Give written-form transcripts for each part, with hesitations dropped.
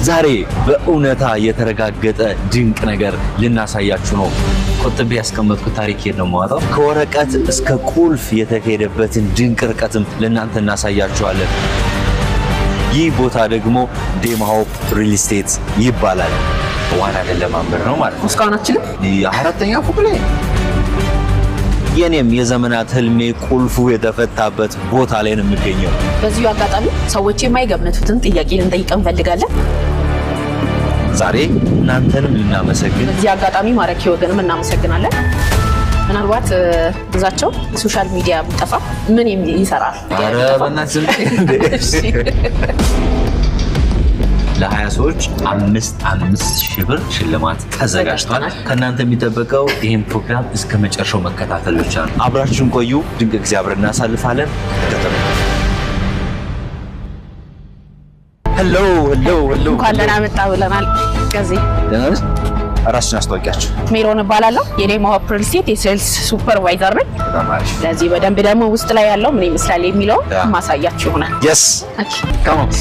ዛሬ በእውነታ የተረጋገጠ ድንቅ ነገር ልናሳያችሁ ነው። ቆጥቤ ያስቀመጥኩት ታሪክ ነው ማውጣው ከወረቀት እስከ ቁልፍ የተካሄደበትን ድንቅ ርቀትም ለእናንተ እናሳያችኋለን። ይህ ቦታ ደግሞ ዴማ ሆፕ ሪል ስቴት ይባላል። ዋና ለማንበር ነው ማለት ነው። እስካሁናችን አራተኛ ፎቅ ላይ የኔም የዘመናት ህልሜ ቁልፉ የተፈታበት ቦታ ላይ ነው የሚገኘው። በዚሁ አጋጣሚ ሰዎች የማይገምቱትን ጥያቄ ልንጠይቀን ፈልጋለን። ዛሬ እናንተንም ልናመሰግን በዚህ አጋጣሚ ማራኪ ወገንም እናመሰግናለን። ምናልባት ግዛቸው ሶሻል ሚዲያ ቢጠፋ ምን ይሰራል? አረ በእናትህ ለ20 ሰዎች 5,500 ብር ሽልማት ተዘጋጅቷል። ከእናንተ የሚጠበቀው ይህን ፕሮግራም እስከ መጨረሻው መከታተል ብቻ ነው። አብራችሁን ቆዩ። ድንቅ ጊዜ አብረን እናሳልፋለን። ሄሎ እንኳን ደህና መጣ ብለናል። ከዚህ ራስን አስተዋውቂያችሁ። ሜሮን እባላለሁ። የዴማ ሆፕ ሪል ስቴት የሴልስ ሱፐርቫይዘር ነኝ። ስለዚህ በደንብ ደግሞ ውስጥ ላይ ያለው ምን ይመስላል የሚለው ማሳያችሁ ይሆናል። yes come on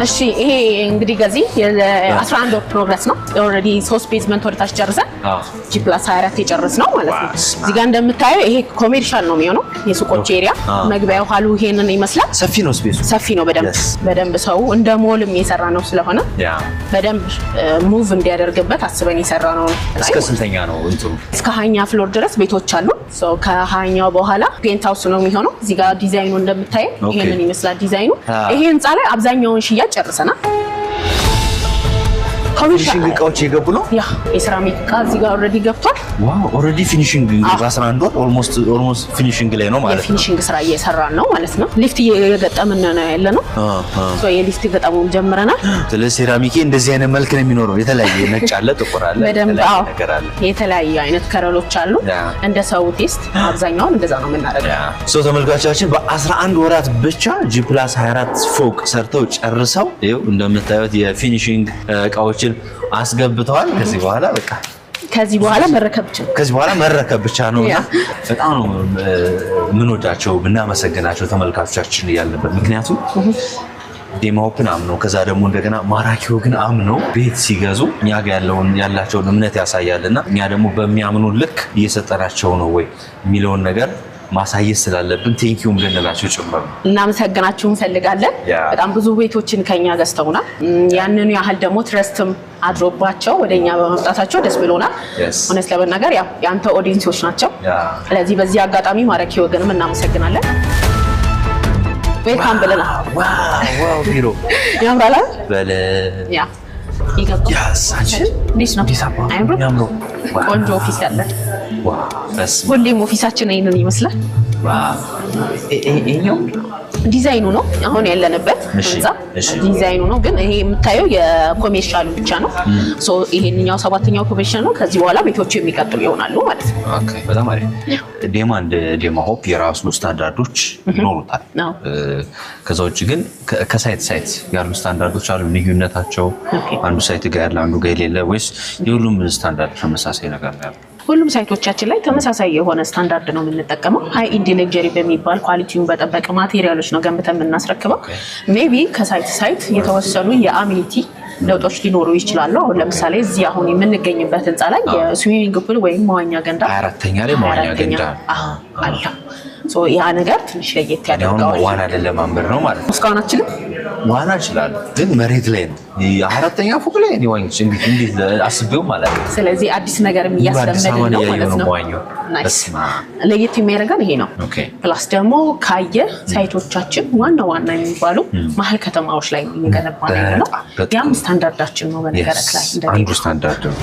እሺ ይሄ እንግዲህ ገዚህ የ11 ወር ፕሮግረስ ነው። ኦልሬዲ 3 ቤዝመንት ወደታች ጨርሰን G+24 የጨረስ ነው ማለት ነው። እዚህ ጋር እንደምታየው ይሄ ኮሜርሻል ነው የሚሆነው የሱቆች ኤሪያ። መግቢያው ሀሉ ይሄንን ይመስላል። ሰፊ ነው፣ ስፔሱ ሰፊ ነው። በደንብ ሰው እንደ ሞልም የሰራ ነው ስለሆነ በደንብ ሙቭ እንዲያደርግበት አስበን የሰራ ነው። እስከ ስንተኛ ነው እንትኑ? እስከ 20ኛ ፍሎር ድረስ ቤቶች አሉ። ከ20ኛው በኋላ ፔንት ሃውስ ነው የሚሆነው። እዚህ ጋር ዲዛይኑ እንደምታየው ይሄንን ይመስላል ዲዛይኑ። ይሄ ህንጻ ላይ አብዛኛውን ሽያጭ ጨርሰናል። ፊኒሺንግ እቃዎች የገቡ ነው። ያ የሴራሚክ እቃ እዚህ ጋር ኦልሬዲ ገብቷል። ዋው ኦልሬዲ ፊኒሺንግ በ11 ወር ኦልሞስት ፊኒሺንግ ላይ ነው ማለት ነው። ፊኒሺንግ ስራ እየሰራን ነው ማለት ነው። ሊፍት እየገጠምን ነው ያለነው። የሊፍት ገጠሙን ጀምረናል። ስለዚህ ሴራሚክ እንደዚህ አይነት መልክ ነው የሚኖረው። የተለያየ ነጭ አለ፣ ጥቁር አለ፣ ነገር አለ። የተለያየ አይነት ከለሮች አሉ። እንደ ሰው ቴስት አብዛኛውን እንደዛ ነው የምናደርገው። ተመልካቾቻችን በ11 ወራት ብቻ G+24 ፎቅ ሰርተው ጨርሰው ይኸው እንደምታዩት የፊኒሺንግ እቃዎች አስገብተዋል። ከዚህ በኋላ መረከብ ብቻ ነውና በጣም ነው ምንወዳቸው ብናመሰግናቸው ተመልካቾቻችን ያለበት። ምክንያቱም ዴማ ሆፕን አምነው ከዛ ደግሞ እንደገና ማራኪ ወግን አምነው ቤት ሲገዙ እኛ ጋር ያላቸውን እምነት ያሳያልና እኛ ደግሞ በሚያምኑ ልክ እየሰጠናቸው ነው ወይ የሚለውን ነገር ማሳየት ስላለብን ቴንኪው ልንላቸው ጭምር ነው። እናመሰግናችሁ እንፈልጋለን። በጣም ብዙ ቤቶችን ከኛ ገዝተውና ያንኑ ያህል ደግሞ ትረስትም አድሮባቸው ወደኛ በመምጣታቸው ደስ ብሎናል። ሆነስ ለበናገር ያው ያንተ ኦዲየንሶች ናቸው። ስለዚህ በዚህ አጋጣሚ ማራኪ ወገንም እናመሰግናለን። ዌልካም ብለናል። ዋው ቢሮ ያምራል በለ ያ ቆንጆ ኦፊስ ያለ ሁሌም ኦፊሳችን ይሄንን ይመስላል። ዲዛይኑ ነው አሁን ያለንበት ህንጻ ዲዛይኑ ነው። ግን ይሄ የምታየው የኮሜርሻል ብቻ ነው። ይሄንኛው 7ኛው ኮሜርሻል ነው። ከዚህ በኋላ ቤቶቹ የሚቀጥሉ ይሆናሉ ማለት ነው። ኦኬ በጣም አሪፍ። ዴማ ሆፕ የራሱ ስታንዳርዶች ይኖሩታል። ከዛ ውጭ ግን ከሳይት ሳይት ያሉ ስታንዳርዶች አሉ። ልዩነታቸው አንዱ ሳይት ጋር ያለ አንዱ ጋር የሌለ ወይስ የሁሉም ስታንዳርድ ተመሳሳይ ነገር ነው ያለው? ሁሉም ሳይቶቻችን ላይ ተመሳሳይ የሆነ ስታንዳርድ ነው የምንጠቀመው። ሃይ ኢንድ ሌክዠሪ በሚባል ኳሊቲውን በጠበቀ ማቴሪያሎች ነው ገንብተን የምናስረክበው። ሜቢ ከሳይት ሳይት የተወሰኑ የአሚኒቲ ለውጦች ሊኖሩ ይችላሉ። አሁን ለምሳሌ እዚህ አሁን የምንገኝበት ህንጻ ላይ የስዊሚንግ ፑል ወይም መዋኛ ገንዳ 4ኛ ላይ መዋኛ ገንዳ አለ። ያ ነገር ትንሽ ለየት ያደርገዋል። ዋና ለማንበር ነው ማለት ነው። እስካሁናችን ዋና ይችላል ግን መሬት ላይ ነው። 4ኛ ፎቅ ላይ ነው ዋኝ እንዴት አስቤው ማለት ነው። ስለዚህ አዲስ ነገርም እያስለመድን ነው ማለት ነው። ለየት የሚያደርገን ይሄ ነው። ፕላስ ደግሞ ካየ ሳይቶቻችን ዋና የሚባሉ መሀል ከተማዎች ላይ የሚገነባ ነው። ያም ስታንዳርዳችን ነው። በነገራችን ላይ አንዱ ስታንዳርድ ነው።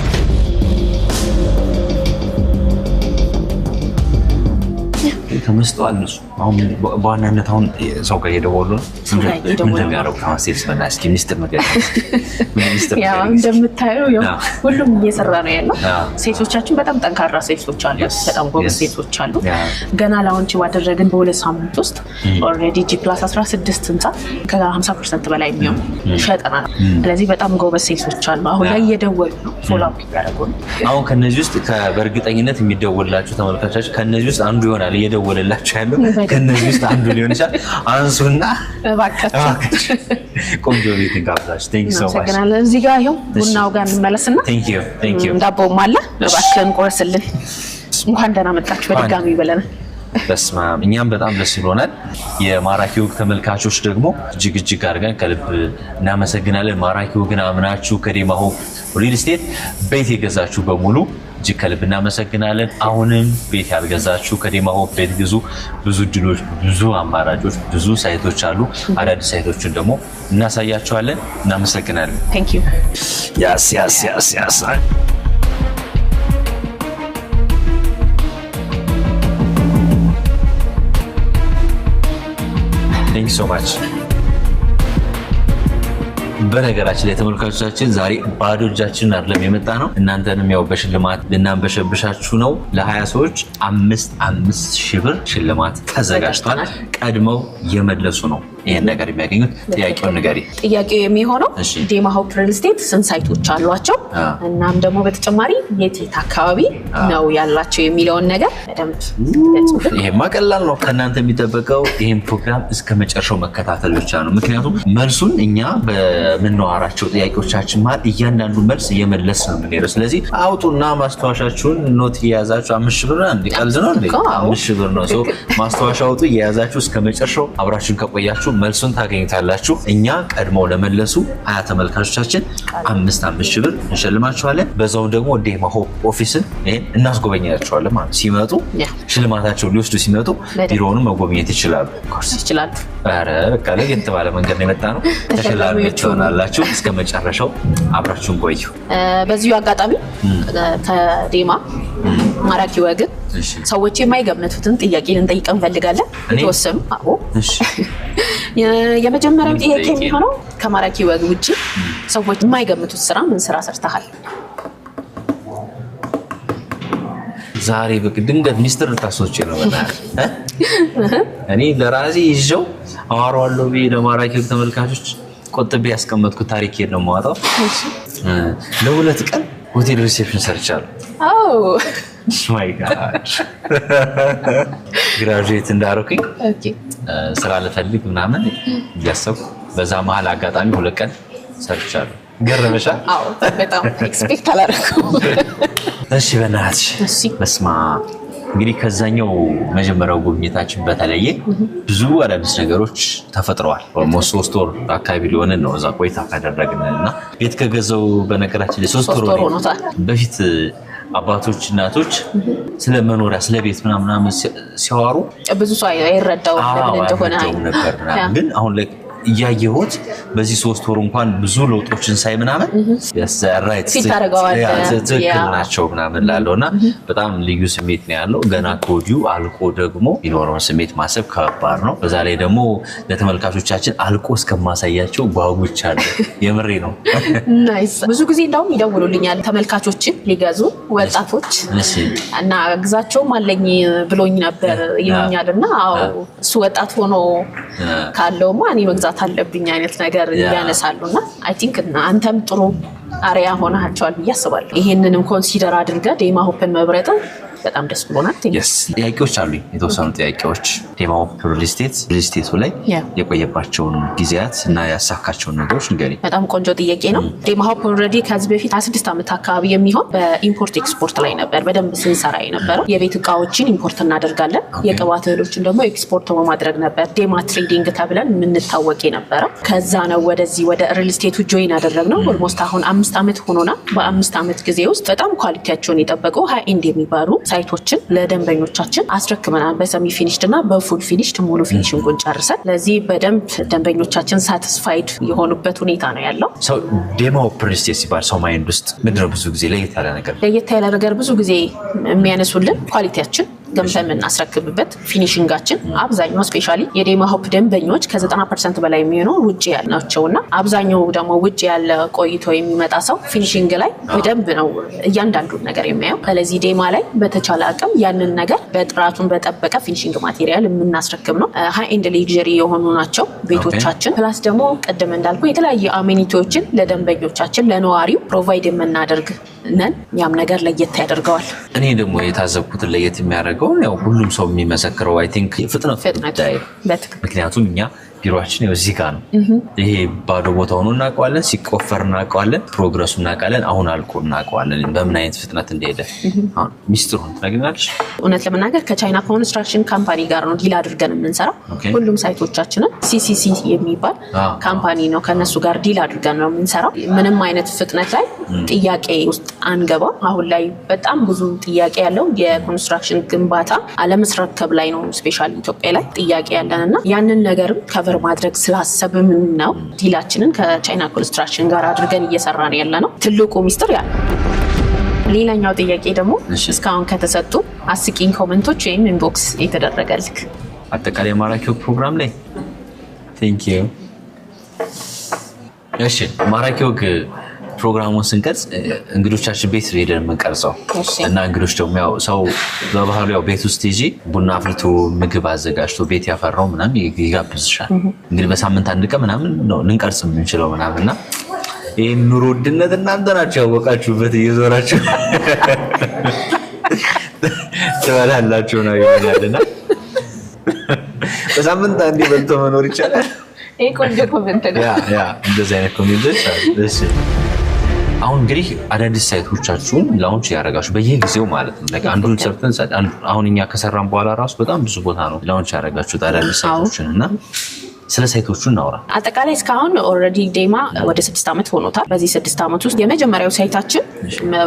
ተመስጠዋል እነሱ። አሁን በዋናነት አሁን ሰው ጋር እየደወሉ ነው። ምን እንደሚያደርጉ ከማስቴልስ በና እስኪ ሚስጥር ነገር ያው እንደምታየው ሁሉም እየሰራ ነው ያለው። ሴቶቻችን በጣም ጠንካራ ሴቶች አሉ፣ በጣም ጎበዝ ሴቶች አሉ። ገና ላውንች ባደረግን በ2 ሳምንት ውስጥ ኦልሬዲ G+16 ህንጻ ከ50% በላይ የሚሆን ሸጠናል። ስለዚህ በጣም ጎበዝ ሴቶች አሉ። አሁን ላይ እየደወሉ ነው፣ ፎሎ አፕ ያደርጉ ነው። አሁን ከነዚህ ውስጥ በእርግጠኝነት የሚደወልላችሁ ተመልካቾች ከነዚህ ውስጥ አንዱ ይሆናል እየደወለላችሁ ያለው ከነዚህ ውስጥ አንዱ ሊሆን ይችላል። አንሱና እባካችሁ ቆንጆ ቤት እንጋብዛችሁ። ቴንክ ዩ ሶ ማች። እዚህ ጋር ይኸው ቡናው ጋር እንመለስና ቴንክ ዩ ዳቦም አለ። እባክህን ቆረስልን። እንኳን ደህና መጣችሁ በድጋሚ ብለናል። በስማ እኛም በጣም ደስ ይሎናል። የማራኪ ወግ ተመልካቾች ደግሞ እጅግ አድርገን ከልብ እናመሰግናለን። ማራኪ ወግን አምናችሁ ከዴማ ሆፕ ሪል ስቴት ቤት የገዛችሁ በሙሉ እጅግ ከልብ እናመሰግናለን። አሁንም ቤት ያልገዛችሁ ከዴማ ሆፕ ቤት ግዙ። ብዙ እድሎች፣ ብዙ አማራጮች፣ ብዙ ሳይቶች አሉ። አዳዲስ ሳይቶችን ደግሞ እናሳያችኋለን። እናመሰግናለን። ቴንክ ዩ ያስ Thank you so much. በነገራችን ላይ ተመልካቾቻችን ዛሬ ባዶ እጃችንን አይደለም የመጣ ነው። እናንተንም ያው በሽልማት ልናንበሸብሻችሁ ነው። ለ20 ሰዎች 5,000 ብር ሽልማት ተዘጋጅቷል። ቀድመው የመለሱ ነው ይሄን ነገር የሚያገኙት። ጥያቄውን ንገሪ። ጥያቄው የሚሆነው ዴማ ሆፕ ሪል ስቴት ስንት ሳይቶች አሏቸው፣ እናም ደግሞ በተጨማሪ የት አካባቢ ነው ያላቸው የሚለውን ነገር በደንብ ይሄማ ቀላል ነው። ከእናንተ የሚጠበቀው ይሄን ፕሮግራም እስከ መጨረሻው መከታተል ብቻ ነው። ምክንያቱም መልሱን እኛ በምንዋራቸው ጥያቄዎቻችን ማለት እያንዳንዱ መልስ እየመለስ ነው የምንሄደው። ስለዚህ አውጡና ማስተዋሻችሁን ኖት እየያዛችሁ 5,000 ብር እንደ ቀልድ ነው እንዴ? 5,000 ብር ነው። ማስተዋሻ አውጡ እየያዛችሁ እስከ መጨረሻው አብራችሁን ከቆያችሁ መልሱን ታገኙታላችሁ። እኛ ቀድመው ለመለሱ 20 ተመልካቾቻችን 5,000 ብር እንሸልማችኋለን። በዛው ደግሞ ዴማ ሆፕ ኦፊስን ይሄን እናስጎበኛቸዋለን ማለት ሲመጡ ሽልማታቸውን ሊወስዱ ሲመጡ ቢሮውን መጎብኘት ይችላሉ። ይችላሉ። አረ በቃ ለየት ባለ መንገድ ነው የመጣ ነው። ተሸላሚዎች ሆናላችሁ። እስከ መጨረሻው አብራችሁን ቆዩ። በዚሁ አጋጣሚ ከዴማ ማራኪ ወግን ሰዎች የማይገምቱትን ጥያቄ ልንጠይቅ እንፈልጋለን። የተወሰኑ አዎ። እሺ የመጀመሪያው ጥያቄ የሚሆነው ከማራኪ ወግ ውጪ ሰዎች የማይገምቱት ስራ ምን ስራ ሰርተሃል? ዛሬ በድንገት ሚስጥር ታሶች ነው እኔ ለራሴ ይዤው አዋራዋለሁ ብዬ ለማራኪ ወግ ተመልካቾች ቆጥቤ ያስቀመጥኩት ታሪክ ነው የማወጣው። ለሁለት ቀን ሆቴል ሪሴፕሽን ሰርቻለሁ። አዎ ማይ ጋድ ግራጁዌት እንዳረኩኝ ስራ ልፈልግ ምናምን እያሰብኩ በዛ መሀል አጋጣሚ ሁለት ቀን ሰርቻለሁ። ገረመሻ? አዎ በጣም ኤክስፔክት አላደረኩም። እሺ በእናትሽ በስማ እንግዲህ ከዛኛው መጀመሪያው ጉብኝታችን በተለየ ብዙ አዳዲስ ነገሮች ተፈጥረዋል። ኦልሞስት 3 ወር አካባቢ ሊሆንን ነው እዛ ቆይታ ካደረግንና ቤት ከገዛው በነገራችን ላይ 3 ወር ሆኖታል። በፊት አባቶች እናቶች ስለ መኖሪያ ስለ ቤት ምናምን ሲያወሩ ብዙ ሰው አይረዳው እንደሆነ ነበር። ግን አሁን ላይ እያየሁት በዚህ 3 ወር እንኳን ብዙ ለውጦችን ሳይ ምናምን ራይት ትክክል ናቸው ምናምን ላለውና በጣም ልዩ ስሜት ነው ያለው። ገና ከወዲሁ አልቆ ደግሞ የኖረውን ስሜት ማሰብ ከባድ ነው። በዛ ላይ ደግሞ ለተመልካቾቻችን አልቆ እስከማሳያቸው ጓጉቻለሁ። የምሬ ነው። ናይስ። ብዙ ጊዜ እንደውም ይደውሉልኛል ተመልካቾችን ሊገዙ ወጣቶች እና ግዛቸውም አለኝ ብሎኝ ነበር ይሉኛልና አዎ እሱ ወጣት ሆኖ ካለውማ እኔ መግዛት አለብኝ አይነት ነገር ያነሳሉና አይ ቲንክ አንተም ጥሩ አሪያ ሆነሃቸዋል ብዬ አስባለሁ። ይሄንንም ኮንሲደር አድርገህ ዴማ ሆፕን መብረጥ በጣም ደስ ብሎናል። ጥያቄዎች አሉኝ የተወሰኑ ጥያቄዎች። ዴማ ሆፕ ሪል ስቴቱ ላይ የቆየባቸውን ጊዜያት እና ያሳካቸውን ነገሮች ንገሪኝ። በጣም ቆንጆ ጥያቄ ነው። ዴማ ሆፕ ኦልሬዲ ከዚህ በፊት 16 ዓመት አካባቢ የሚሆን በኢምፖርት ኤክስፖርት ላይ ነበር በደንብ ስንሰራ የነበረው። የቤት እቃዎችን ኢምፖርት እናደርጋለን፣ የቅባት እህሎችን ደግሞ ኤክስፖርት በማድረግ ነበር ዴማ ትሬዲንግ ተብለን የምንታወቅ የነበረው። ከዛ ነው ወደዚህ ወደ ሪል ስቴቱ ጆይን ያደረግነው። ኦልሞስት አሁን 5 ዓመት ሆኖናል። በ5 ዓመት ጊዜ ውስጥ በጣም ኳሊቲያቸውን የጠበቁ ሃይ ኤንድ የሚባሉ ሳይቶችን ለደንበኞቻችን አስረክበናል። በሰሚ ፊኒሽድ እና በፉል ፊኒሽድ ሙሉ ፊኒሽንጉን ጨርሰን ለዚህ በደንብ ደንበኞቻችን ሳቲስፋይድ የሆኑበት ሁኔታ ነው ያለው። ሰው ዴማ ሆፕ ሪል ስቴት ሲባል ሰው ማይንድ ውስጥ ምንድነው ብዙ ጊዜ ለየት ያለ ነገር ብዙ ጊዜ የሚያነሱልን ኳሊቲያችን ገምተን የምናስረክብበት ፊኒሽንጋችን አብዛኛው ስፔሻሊ የዴማ ሆፕ ደንበኞች ከ90% በላይ የሚሆነው ውጭ ያልናቸውና አብዛኛው ደግሞ ውጭ ያለ ቆይቶ የሚመጣ ሰው ፊኒሽንግ ላይ በደንብ ነው እያንዳንዱን ነገር የሚያየው። ስለዚህ ዴማ ላይ በተቻለ አቅም ያንን ነገር በጥራቱን በጠበቀ ፊኒሽንግ ማቴሪያል የምናስረክብ ነው። ሃይ ኤንድ ሌክዠሪ የሆኑ ናቸው ቤቶቻችን። ፕላስ ደግሞ ቅድም እንዳልኩ የተለያዩ አሜኒቲዎችን ለደንበኞቻችን ለነዋሪው ፕሮቫይድ የምናደርግ ነን። ያም ነገር ለየት ያደርገዋል። እኔ ደግሞ የታዘብኩት ለየት የሚያደርገው ያው ሁሉም ሰው የሚመሰክረው አይ ቲንክ ፍጥነት ምክንያቱም እኛ ቢሮአችን እዚህ ጋር ነው። ይሄ ባዶ ቦታ ሆኖ እናውቀዋለን፣ ሲቆፈር እናውቀዋለን፣ ፕሮግረሱ እናውቃለን፣ አሁን አልቆ እናውቀዋለን በምን አይነት ፍጥነት እንደሄደ። አሁን ሚስጥሩን ትነግሪናለሽ? እውነት ለመናገር ከቻይና ኮንስትራክሽን ካምፓኒ ጋር ነው ዲል አድርገን የምንሰራው። ሁሉም ሳይቶቻችንን ሲሲሲ የሚባል ካምፓኒ ነው ከነሱ ጋር ዲል አድርገን ነው የምንሰራው። ምንም አይነት ፍጥነት ላይ ጥያቄ ውስጥ አንገባ። አሁን ላይ በጣም ብዙ ጥያቄ ያለው የኮንስትራክሽን ግንባታ አለመስረከብ ላይ ነው፣ ስፔሻሊ ኢትዮጵያ ላይ ጥያቄ ያለንና ያንን ነገርም ከቨር ማድረግ ስላሰብን ነው ዲላችንን ከቻይና ኮንስትራክሽን ጋር አድርገን እየሰራን ያለ ነው። ትልቁ ሚስጥር ያ። ሌላኛው ጥያቄ ደግሞ እስካሁን ከተሰጡ አስቂኝ ኮሜንቶች ወይም ኢንቦክስ የተደረገልክ አጠቃላይ ማራኪ ወግ ፕሮግራም ላይ ቴንክ ዩ። እሺ ማራኪ ወግ ፕሮግራሙን ስንቀርጽ እንግዶቻችን ቤት ሄደን የምንቀርጸው እና እንግዶች ደግሞ ያው ሰው በባህሉ ያው ቤት ውስጥ ይጂ ቡና አፍልቶ ምግብ አዘጋጅቶ ቤት ያፈራው ምናምን ይጋብዝሻል። እንግዲህ በሳምንት አንድ ቀን ምናምን ነው ልንቀርጽ የምንችለው ምናምንና ይሄን ኑሮ ውድነት እናንተ ናችሁ ያወቃችሁበት እየዞራችሁ ትበላላችሁ ነው ይላልና በሳምንት አንዴ በልቶ መኖር ይቻላል። ይሄ ቆንጆ ኮሜንት ነው። ያ እንደዚህ አይነት ኮሜንቶች አሉ። እሺ አሁን እንግዲህ አዳዲስ ሳይቶቻችሁን ላውንች ያደረጋችሁ በየጊዜው ማለት ነው። ለካ አንዱን ሰርተን አሁን እኛ ከሰራን በኋላ ራሱ በጣም ብዙ ቦታ ነው ላውንች ያደረጋችሁት አዳዲስ ሳይቶችን እና ስለ ሳይቶቹ እናውራ። አጠቃላይ እስካሁን ኦልሬዲ ዴማ ወደ 6 ዓመት ሆኖታል። በዚህ 6 ዓመት ውስጥ የመጀመሪያው ሳይታችን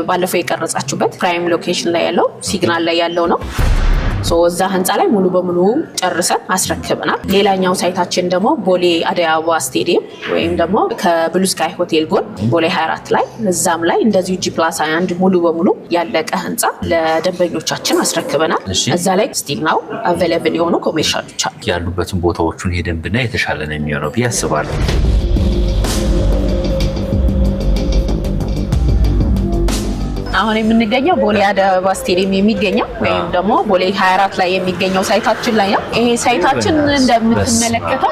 ባለፈው የቀረጻችሁበት ፕራይም ሎኬሽን ላይ ያለው ሲግናል ላይ ያለው ነው። እዛ ህንፃ ላይ ሙሉ በሙሉ ጨርሰን አስረክበናል። ሌላኛው ሳይታችን ደግሞ ቦሌ አደይ አበባ ስቴዲየም ወይም ደግሞ ከብሉ ስካይ ሆቴል ጎን ቦሌ 24 ላይ እዛም ላይ እንደዚሁ G+1 ሙሉ በሙሉ ያለቀ ህንፃ ለደንበኞቻችን አስረክበናል። እዛ ላይ ስቲል ናው አቬሌብል የሆኑ ኮሜርሻሎች አሉ። ያሉበትን ቦታዎቹን ሄደን ብናይ የተሻለ ነው የሚሆነው ብዬ አስባለሁ። አሁን የምንገኘው ቦሌ አደይ አበባ ስቴዲየም የሚገኘው ወይም ደግሞ ቦሌ 24 ላይ የሚገኘው ሳይታችን ላይ ነው። ይሄ ሳይታችን እንደምትመለከተው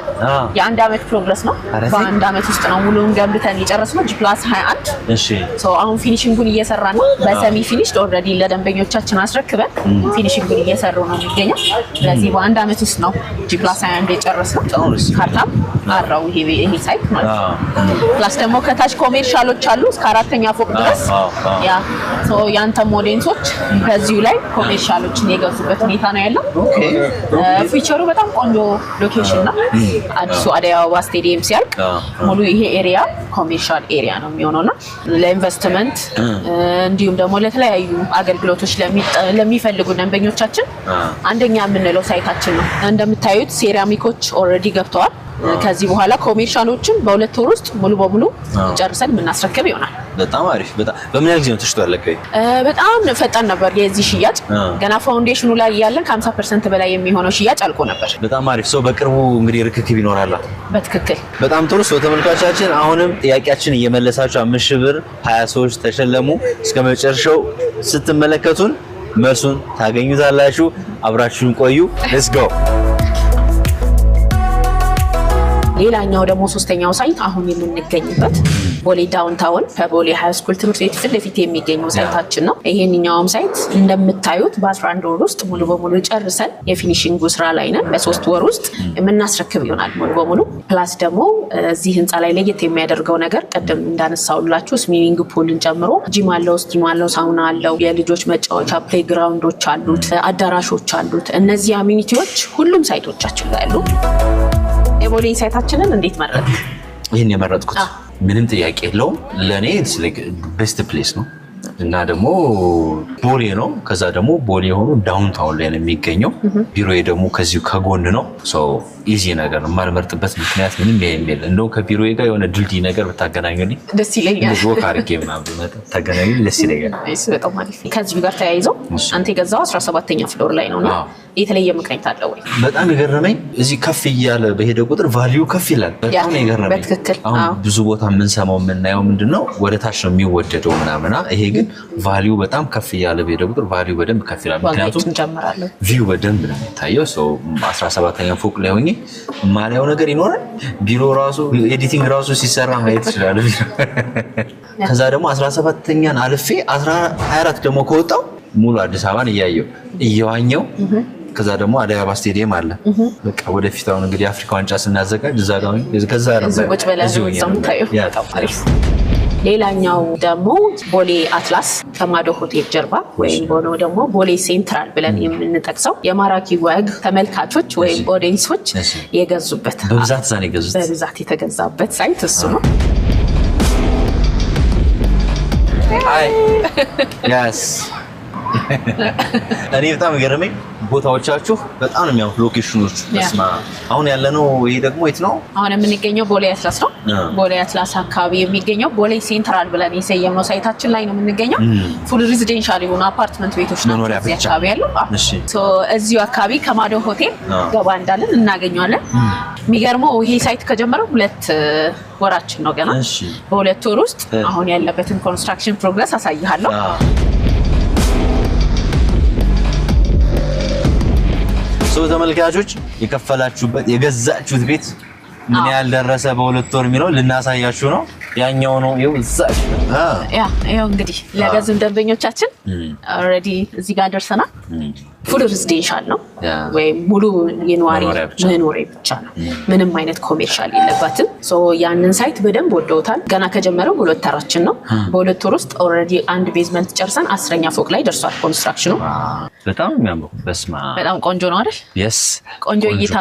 የአንድ አመት ፕሮግረስ ነው። በአንድ አመት ውስጥ ነው ሙሉውን ገንብተን የጨረስነው G+21። እሺ አሁን ፊኒሺንጉን እየሰራን ነው። በሰሚ ፊኒሽድ ኦልሬዲ ለደንበኞቻችን አስረክበን ፊኒሺንጉን እየሰሩ ነው የሚገኘው። ስለዚህ በአንድ አመት ውስጥ ነው G+21 የጨረስነው። ካርታም አራው ይሄ ሳይት ማለት ነው። ፕላስ ደግሞ ከታች ኮሜርሻሎች አሉ እስከ 4ኛ ፎቅ ድረስ ያ ያንተ ሞዴንሶች በዚሁ ላይ ኮሜርሻሎችን የገዙበት ሁኔታ ነው ያለው። ፊቸሩ በጣም ቆንጆ ሎኬሽን ነው። አዲሱ አደይ አበባ ስቴዲየም ሲያልቅ ሙሉ ይሄ ኤሪያ ኮሜርሻል ኤሪያ ነው የሚሆነውና ለኢንቨስትመንት እንዲሁም ደግሞ ለተለያዩ አገልግሎቶች ለሚፈልጉ ደንበኞቻችን አንደኛ የምንለው ሳይታችን ነው። እንደምታዩት ሴራሚኮች ኦልሬዲ ገብተዋል። ከዚህ በኋላ ኮሜርሻሎችን በ2 ወር ውስጥ ሙሉ በሙሉ ጨርሰን የምናስረክብ ይሆናል። በጣም አሪፍ። በምን ያህል ጊዜ ነው ተሽጧል? በጣም ፈጣን ነበር የዚህ ሽያጭ። ገና ፋውንዴሽኑ ላይ ያለን ከ50% በላይ የሚሆነው ሽያጭ አልቆ ነበር። በጣም አሪፍ። በቅርቡ እንግዲህ ርክክብ ይኖራል። በትክክል በጣም ጥሩ። ተመልካቾቻችን አሁንም ጥያቄያችን እየመለሳችሁ 5000 ብር 20 ሰዎች ተሸለሙ። እስከ መጨረሻው ስትመለከቱን መልሱን ታገኙታላችሁ። አብራችሁን ቆዩ። ሌትስ ጎ። ሌላኛው ደግሞ ሶስተኛው ሳይት አሁን የምንገኝበት ቦሌ ዳውንታውን ከቦሌ ሃይ ስኩል ትምህርት ቤት ፊት ለፊት የሚገኘው ሳይታችን ነው። ይሄንኛውም ሳይት እንደምታዩት በ11 ወር ውስጥ ሙሉ በሙሉ ጨርሰን የፊኒሺንግ ስራ ላይ ነን። በ3 ወር ውስጥ የምናስረክብ ይሆናል ሙሉ በሙሉ። ፕላስ ደግሞ እዚህ ህንፃ ላይ ለየት የሚያደርገው ነገር ቀደም እንዳነሳውላችሁ ስዊሚንግ ፑልን ጨምሮ ጂም አለው፣ ስቲም አለው፣ ሳውና አለው፣ የልጆች መጫወቻ ፕሌግራውንዶች አሉት፣ አዳራሾች አሉት። እነዚህ አሚኒቲዎች ሁሉም ሳይቶቻችን ላይ አሉ። የቦሌ ሳይታችንን እንዴት መረጥ? ይሄን የመረጥኩት ምንም ጥያቄ የለውም። ለኔ ቤስት ፕሌስ ነው እና ደግሞ ቦሌ ነው። ከዛ ደግሞ ቦሌ ሆኖ ዳውንታውን ላይ ነው የሚገኘው። ቢሮዬ ደግሞ ከዚሁ ከጎን ነው። ኢዚ ነገር ነው። የማልመርጥበት ምክንያት ምንም የለም። እንደው ከቢሮዬ ጋር የሆነ ድልድይ ነገር ብታገናኙልኝ ደስ ይለኛል። ልጅ ወክ አድርጌ ምናምን ታገናኙልኝ ደስ ይለኛል። እሱ በጣም አሪፍ። ከዚሁ ጋር ተያይዞ አንተ የገዛው 17ኛ ፍሎር ላይ ነውና የተለየ ምክንያት አለው ወይ? በጣም የገረመኝ እዚህ ከፍ እያለ በሄደ ቁጥር ቫልዩ ከፍ ይላል። በጣም የገረመኝ በትክክል አሁን ብዙ ቦታ የምንሰማው የምናየው ምንድነው ወደ ታች ነው የሚወደደው ምናምና፣ ይሄ ግን ቫልዩ በጣም ከፍ እያለ በሄደ ቁጥር ቫልዩ በደንብ ከፍ ይላል። ምክንያቱም ቪው በደንብ ነው የሚታየው። 17ኛ ፎቅ ላይ ሆኜ ማሊያው ነገር ይኖራል። ቢሮ ራሱ ኤዲቲንግ ራሱ ሲሰራ ማየት ይችላል። ከዛ ደግሞ 17ኛን አልፌ 24 ደግሞ ከወጣው ሙሉ አዲስ አበባን እየዋኘው ከዛ ደግሞ አዲስ አበባ ስቴዲየም አለ። በቃ ወደፊት አሁን እንግዲህ አፍሪካ ዋንጫ ስናዘጋጅ እዛ ጋር ከዛ ሌላኛው ደግሞ ቦሌ አትላስ ከማዶ ሆቴል ጀርባ ወይም ደግሞ ቦሌ ሴንትራል ብለን የምንጠቅሰው የማራኪ ወግ ተመልካቾች ወይም ኦዲየንሶች የገዙበት በብዛት የተገዛበት ሳይት እሱ ነው። አይ ያስ እኔ በጣም ገረመኝ ቦታዎቻችሁ በጣም ነው የሚያምሩ ሎኬሽኖች ተስማ አሁን ያለነው ይሄ ደግሞ የት ነው አሁን የምንገኘው ቦሌ አትላስ ነው ቦሌ አትላስ አካባቢ የሚገኘው ቦሌ ሴንትራል ብለን የሰየመው ሳይታችን ላይ ነው የምንገኘው ፉል ሬዚደንሻል የሆኑ አፓርትመንት ቤቶች ናቸው እዚህ አካባቢ ያለው ሶ እዚሁ አካባቢ ከማዶ ሆቴል ገባ እንዳለን እናገኘዋለን የሚገርመው ይሄ ሳይት ከጀመረው 2 ወራችን ነው ገና በ2 ወር ውስጥ አሁን ያለበትን ኮንስትራክሽን ፕሮግረስ አሳይሃለሁ ተመልካቾች የከፈላችሁበት የገዛችሁት ቤት ምን ያህል ደረሰ በ2 ወር የሚለው ልናሳያችሁ ነው ያኛው ነው ያው እንግዲህ ለገዙን ደንበኞቻችን ኦሬዲ እዚህ ጋር ደርሰናል ፉል ሬዚደንሻል ነው ወይ ሙሉ የነዋሪ መኖሪያ ብቻ ነው ምንም አይነት ኮሜርሻል የለባትም ሶ ያንን ሳይት በደንብ ወደውታል ገና ከጀመረው 2 ወራችን ነው በ2 ወር ውስጥ ኦሬዲ አንድ ቤዝመንት ጨርሰን 10ኛ ፎቅ ላይ ደርሷል ኮንስትራክሽኑ በጣም የሚያምሩ በጣም ቆንጆ ነው አይደል yes ቆንጆ እይታ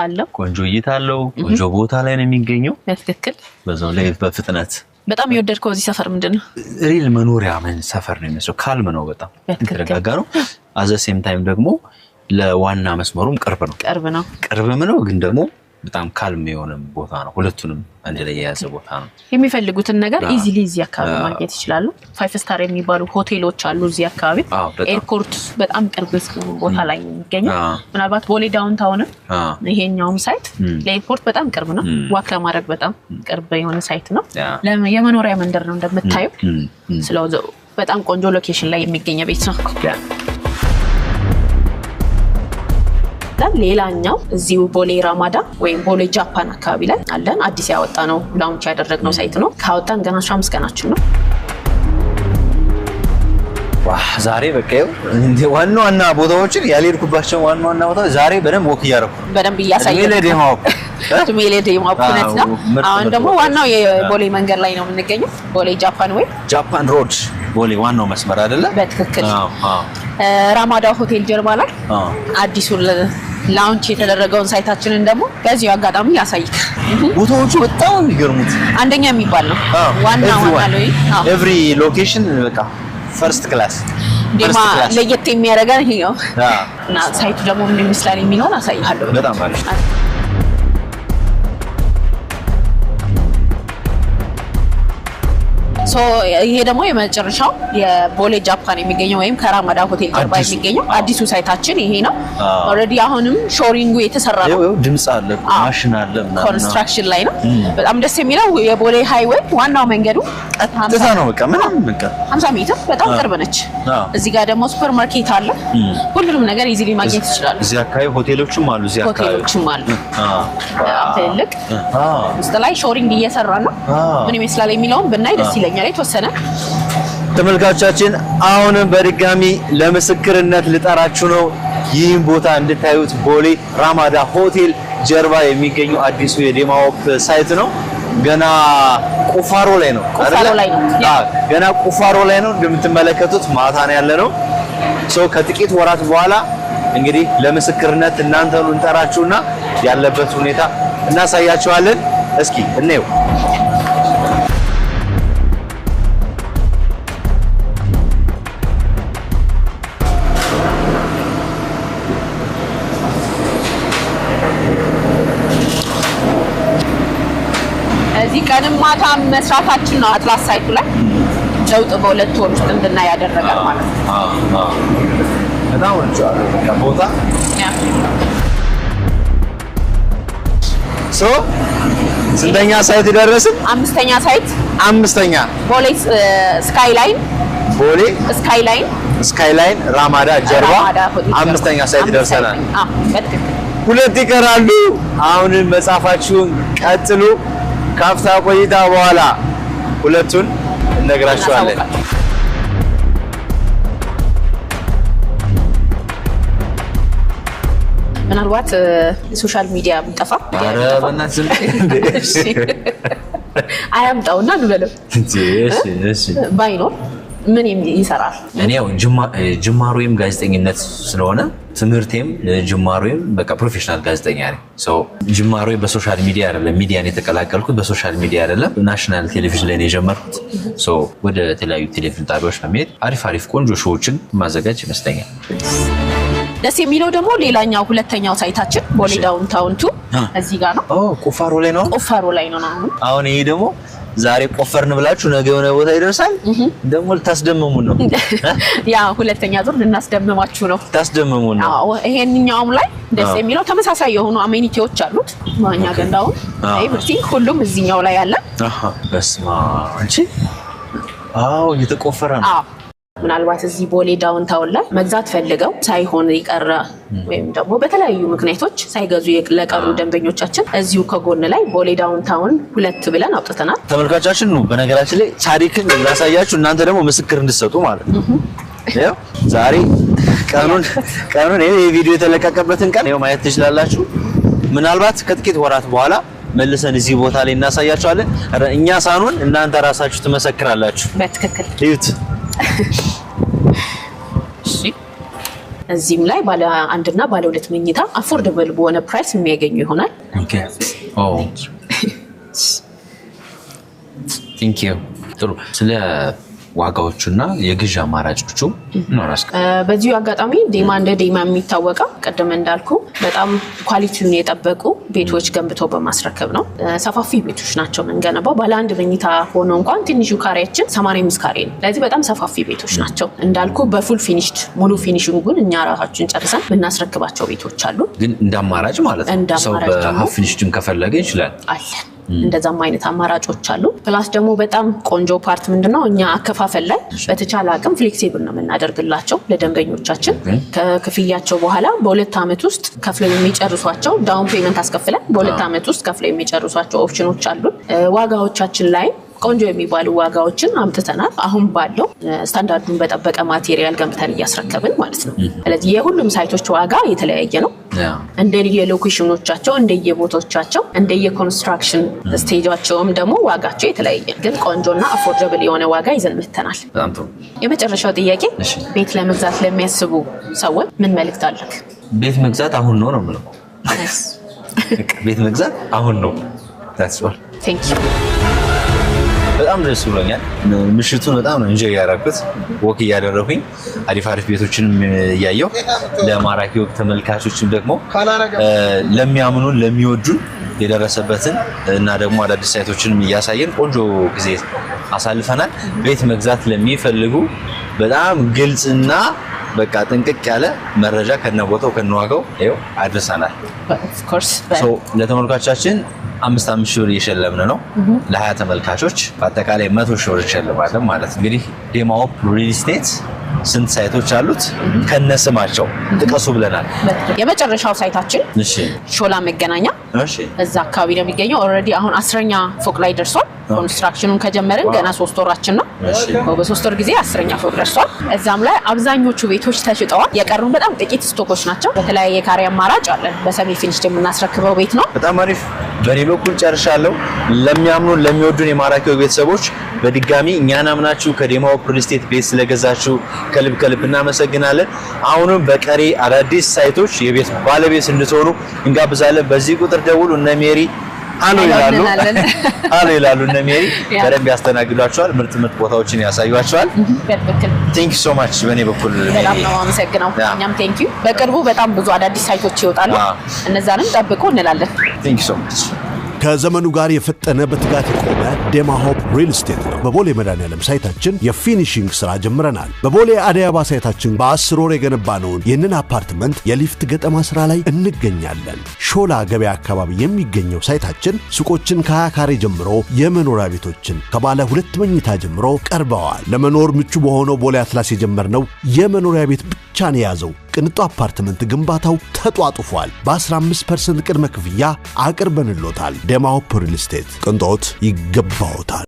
አለው ቆንጆ ቦታ ላይ ነው የሚገኘው በትክክል በዛው ላይ በፍጥነት በጣም የወደድከው እዚህ ሰፈር ምንድነው ሪል መኖሪያ ሰፈር ነው የሚመስለው ካልም ነው በጣም ተረጋጋ ነው አዘ ሴም ታይም ደግሞ ለዋና መስመሩም ቅርብ ነው ግን ደግሞ በጣም ካልም የሆነ ቦታ ነው ሁለቱንም አንድ ላይ የያዘ ቦታ ነው የሚፈልጉትን ነገር ኢዚሊ እዚህ አካባቢ ማግኘት ይችላሉ 5 ስታር የሚባሉ ሆቴሎች አሉ እዚህ አካባቢ ኤርፖርት በጣም ቅርብ ቦታ ላይ የሚገኘው ምናልባት ቦሌ ዳውንታውን ይሄኛውም ሳይት ለኤርፖርት በጣም ቅርብ ነው ዋክ ለማድረግ በጣም ቅርብ የሆነ ሳይት ነው የመኖሪያ መንደር ነው እንደምታዩ ስለዚህ በጣም ቆንጆ ሎኬሽን ላይ የሚገኝ ቤት ነው ሌላኛው እዚሁ ቦሌ ራማዳ ወይም ቦሌ ጃፓን አካባቢ ላይ አለን አዲስ ያወጣ ነው ላውንች ያደረግነው ሳይት ነው ካወጣን ገና 15 ቀናችን ነው ዛሬ በቃው እንደ ዋና ቦታዎችን ያልሄድኩባቸው ዋና ቦታዎች ዛሬ በደንብ ወክ ያደረኩ በደንብ ሜሌዴማው ፕላኔት ነው አሁን ደግሞ ዋናው የቦሌ መንገድ ላይ ነው የምንገኘው ቦሌ ጃፓን ሮድ ቦሌ ዋናው መስመር አይደለ በትክክል ራማዳ ሆቴል ጀርባ ላይ አዲሱ ላውንች የተደረገውን ሳይታችንን ደግሞ በዚሁ አጋጣሚ ያሳይክ ቦታዎቹ በጣም የሚገርሙት አንደኛ የሚባል ነው ዋናው ኤቭሪ ሎኬሽን በቃ ፈርስት ክላስ ደማ ለየት የሚያደርገን ይሄ ነው እና ሳይቱ ደግሞ ምን ይመስላል የሚለውን አሳይሃለሁ በጣም አሪፍ ሶ ይሄ ደግሞ የመጨረሻው የቦሌ ጃፓን የሚገኘው ወይም ከራማዳ ሆቴል ጀርባ የሚገኘው አዲሱ ሳይታችን ይሄ ነው ኦሬዲ አሁንም ሾሪንጉ የተሰራ ነው ድምጽ አለ ማሽን አለ ኮንስትራክሽን ላይ ነው በጣም ደስ የሚለው የቦሌ ሃይዌይ ዋናው መንገዱ ቀጥታ ነው በቃ ምንም በቃ 50 ሜትር በጣም ቅርብ ነች እዚህ ጋር ደግሞ ሱፐር ማርኬት አለ ሁሉም ነገር ኢዚሊ ማግኘት ይችላል እዚህ አካባቢ ሆቴሎችም አሉ ትልቅ ውስጥ ላይ ሾሪንግ እየሰራ ነው ምን ይመስላል የሚለውን ብናይ ደስ ይለኛል የተወሰነ ተመልካቾቻችን አሁንም በድጋሚ ለምስክርነት ልጠራችሁ ነው ይህን ቦታ እንድታዩት ቦሌ ራማዳ ሆቴል ጀርባ የሚገኘው አዲሱ የዴማዎፕ ሳይት ነው ገና ቁፋሮ ላይ ነው ገና ቁፋሮ ላይ ነው እንደምትመለከቱት ማታ ነው ያለነው ከጥቂት ወራት በኋላ እንግዲህ ለምስክርነት እናንተን እንጠራችሁና ያለበት ሁኔታ እናሳያችኋለን እስኪ እንየው ቀንም ማታ መስራታችን ነው አትላስ ሳይቱ ላይ ለውጥ በ2 ወር ውስጥ እንድናይ ያደረጋል ማለት ነው በጣም ወንጫለሁ ቦታ ስንተኛ ሳይት ደረስን አምስተኛ ሳይት ቦሌ ስካይላይን ራማዳ ጀርባ አምስተኛ ሳይት ደርሰናል 2 ይቀራሉ። አሁንም መጻፋችሁን ቀጥሉ። ካፍታ ቆይታ በኋላ ሁለቱን እነግራችኋለን። ምናልባት ሶሻል ሚዲያ ብንጠፋ ኧረ በእናትህ አያምጣውና ልበለው እሺ ባይኖር ምን ይሰራል? እኔው ጅማሮዬም ጋዜጠኝነት ስለሆነ ትምህርቴም ጅማሮዬም በቃ ፕሮፌሽናል ጋዜጠኛ ነኝ። ጅማሮዬ በሶሻል ሚዲያ አይደለም፣ ሚዲያን የተቀላቀልኩት በሶሻል ሚዲያ አይደለም። ናሽናል ቴሌቪዥን ላይ ነው የጀመርኩት። ወደ ተለያዩ ቴሌቪዥን ጣቢያዎች በመሄድ አሪፍ ቆንጆ ሾዎችን ማዘጋጅ ይመስለኛል። ደስ የሚለው ደግሞ ሌላኛው ሁለተኛው ሳይታችን ቦሌ ዳውንታውን 2 እዚህ ጋር ነው። ቁፋሮ ላይ ነው። አሁን ይሄ ደግሞ ዛሬ ቆፈርን ብላችሁ ነገ የሆነ ቦታ ይደርሳል። ደግሞ ልታስደምሙን ነው። ያ ሁለተኛ ዙር ልናስደምማችሁ ነው። ታስደምሙን ነው። ይሄንኛውም ላይ ደስ የሚለው ተመሳሳይ የሆኑ አሜኒቲዎች አሉት። ማኛ ገንዳው ኤቭሪቲንግ ሁሉም እዚህኛው ላይ አለ። በስማ አንቺ እየተቆፈረ ነው። ምናልባት እዚህ ቦሌ ዳውንታውን ላይ መግዛት ፈልገው ሳይሆን ይቀረ ወይም ደግሞ በተለያዩ ምክንያቶች ሳይገዙ ለቀሩ ደንበኞቻችን እዚሁ ከጎን ላይ ቦሌ ዳውንታውን 2 ብለን አውጥተናል። ተመልካቻችን ነው በነገራችን ላይ ታሪክን ላሳያችሁ፣ እናንተ ደግሞ ምስክር እንድትሰጡ ማለት ነው። ያው ዛሬ ቀኑን ይሄ ቪዲዮ የተለቀቀበትን ቀን ይሄው ማየት ትችላላችሁ። ምናልባት ከጥቂት ወራት በኋላ መልሰን እዚህ ቦታ ላይ እናሳያችኋለን። እኛ ሳንሆን እናንተ ራሳችሁ ትመሰክራላችሁ። በትክክል እዩት። እሺ እዚህም ላይ ባለ 1 እና ባለ 2 መኝታ አፎርደብል በሆነ ፕራይስ የሚያገኙ ይሆናል። ኦኬ ቴንክ ዩ። ጥሩ ስለ ዋጋዎቹና የግዢ አማራጮቹ እናውራስ። በዚሁ አጋጣሚ ዴማ እንደ ዴማ የሚታወቀው ቀደም እንዳልኩ በጣም ኳሊቲውን የጠበቁ ቤቶች ገንብተው በማስረከብ ነው። ሰፋፊ ቤቶች ናቸው የምንገነባው። ባለ 1 መኝታ ሆኖ እንኳን ትንሹ ካሬያችን 85 ካሬ ነው። ስለዚህ በጣም ሰፋፊ ቤቶች ናቸው። እንዳልኩ በፉል ፊኒሽድ ሙሉ ፊኒሽንጉን እኛ ራሳችን ጨርሰን የምናስረክባቸው ቤቶች አሉ። ግን እንዳማራጭ ማለት ነው። ሰው በሃፍ ፊኒሽድም ከፈለገ ይችላል አለ። እንደዛም አይነት አማራጮች አሉ። ፕላስ ደግሞ በጣም ቆንጆ ፓርት ምንድነው እኛ አከፋፈል ላይ በተቻለ አቅም ፍሌክሲብል ነው የምናደርግላቸው ለደንበኞቻችን። ከክፍያቸው በኋላ በ2 ዓመት ውስጥ ከፍለው የሚጨርሷቸው ዳውን ፔመንት አስከፍለን በ2 ዓመት ውስጥ ከፍለው የሚጨርሷቸው ኦፕሽኖች አሉ። ዋጋዎቻችን ላይ ቆንጆ የሚባሉ ዋጋዎችን አምጥተናል። አሁን ባለው ስታንዳርዱን በጠበቀ ማቴሪያል ገንብተን እያስረከብን ማለት ነው። ስለዚህ የሁሉም ሳይቶች ዋጋ የተለያየ ነው። እንደየሎኬሽኖቻቸው፣ እንደየቦታዎቻቸው፣ እንደየኮንስትራክሽን ስቴጃቸውም ደግሞ ዋጋቸው የተለያየ ግን ቆንጆና አፎርደብል የሆነ ዋጋ ይዘን መተናል። የመጨረሻው ጥያቄ ቤት ለመግዛት ለሚያስቡ ሰዎች ምን መልእክት አለክ? ቤት መግዛት አሁን ነው የምለው። ቤት መግዛት አሁን ነው። That's all. Thank you. በጣም ደስ ብሎኛል። ምሽቱን በጣም ነው እንጆይ ያደረኩት። ወክ እያደረኩኝ አሪፍ ቤቶችንም እያየሁ ለማራኪ ወቅ ተመልካቾችም ደግሞ ለሚያምኑን ለሚወዱን የደረሰበትን እና ደግሞ አዳዲስ ሳይቶችንም እያሳየን ቆንጆ ጊዜ አሳልፈናል። ቤት መግዛት ለሚፈልጉ በጣም ግልጽና በቃ ጥንቅቅ ያለ መረጃ ከነቦታው ከነዋጋው ይኸው አድርሰናል። Of course. ለተመልካቾቻችን 5 ሺህ ብር እየሸለምን ነው። ለ20 ተመልካቾች በአጠቃላይ 100 ሺህ ብር እየሸለማለን ማለት ነው። እንግዲህ ዴማ ሆፕ ሪል ስቴት ስንት ሳይቶች አሉት ከነስማቸው ጥቀሱ ብለናል። የመጨረሻው ሳይታችን ሾላ መገናኛ እዛ አካባቢ ነው የሚገኘው። ኦልሬዲ አሁን 10ኛ ፎቅ ላይ ደርሷል። ኮንስትራክሽኑን ከጀመረን ገና 3 ወራችን ነው። በ3 ወር ጊዜ 10ኛ ፎቅ ደርሷል። እዛም ላይ አብዛኞቹ ቤቶች ተሽጠዋል። የቀሩን በጣም ጥቂት ስቶኮች ናቸው። በተለያየ ካሬ አማራጭ አለን። በሰሚ ፊኒሽ የምናስረክበው ቤት ነው። በጣም አሪፍ። በኔ በኩል ጨርሻለሁ። ለሚያምኑን ለሚወዱን የማራኪው ቤተሰቦች በድጋሚ እኛን አምናችሁ ከዴማ ሆፕ ሪል ስቴት ቤት ስለገዛችሁ ከልብ እናመሰግናለን። አሁንም በቀሪ አዳዲስ ሳይቶች የቤት ባለቤት እንድትሆኑ እንጋብዛለን። በዚህ ቁጥር ደውሉ። እነ ሜሪ አሎ ይላሉ። እነ ሜሪ በደንብ ያስተናግዷቸዋል። ምርጥ ቦታዎችን ያሳዩአቸዋል። ቴንክ ዩ ሶ ማች። በኔ በኩል በጣም ነው አመሰግናለሁ። እኛም ቴንክ ዩ። በቅርቡ በጣም ብዙ አዳዲስ ሳይቶች ይወጣሉ። እነዛንም ጠብቁ እንላለን። ቴንክ ዩ ሶ ማች። ከዘመኑ ጋር የፈጠነ በትጋት የቆመ ዴማሆፕ ሪል ስቴት ነው። በቦሌ መድኃኔዓለም ሳይታችን የፊኒሺንግ ስራ ጀምረናል። በቦሌ አደይ አበባ ሳይታችን በ10 ወር የገነባነውን ይህንን አፓርትመንት የሊፍት ገጠማ ስራ ላይ እንገኛለን። ሾላ ገበያ አካባቢ የሚገኘው ሳይታችን ሱቆችን ከ20 ካሬ ጀምሮ የመኖሪያ ቤቶችን ከባለ 2 መኝታ ጀምሮ ቀርበዋል። ለመኖር ምቹ በሆነው ቦሌ አትላስ የጀመርነው የመኖሪያ ቤት ብቻ ነው የያዘው ቅንጡ አፓርትመንት ግንባታው ተጧጡፏል። በ15% ቅድመ ክፍያ አቅርበንሎታል። ዴማሆፕ ሪል ስቴት ቅንጦት ይገባዎታል።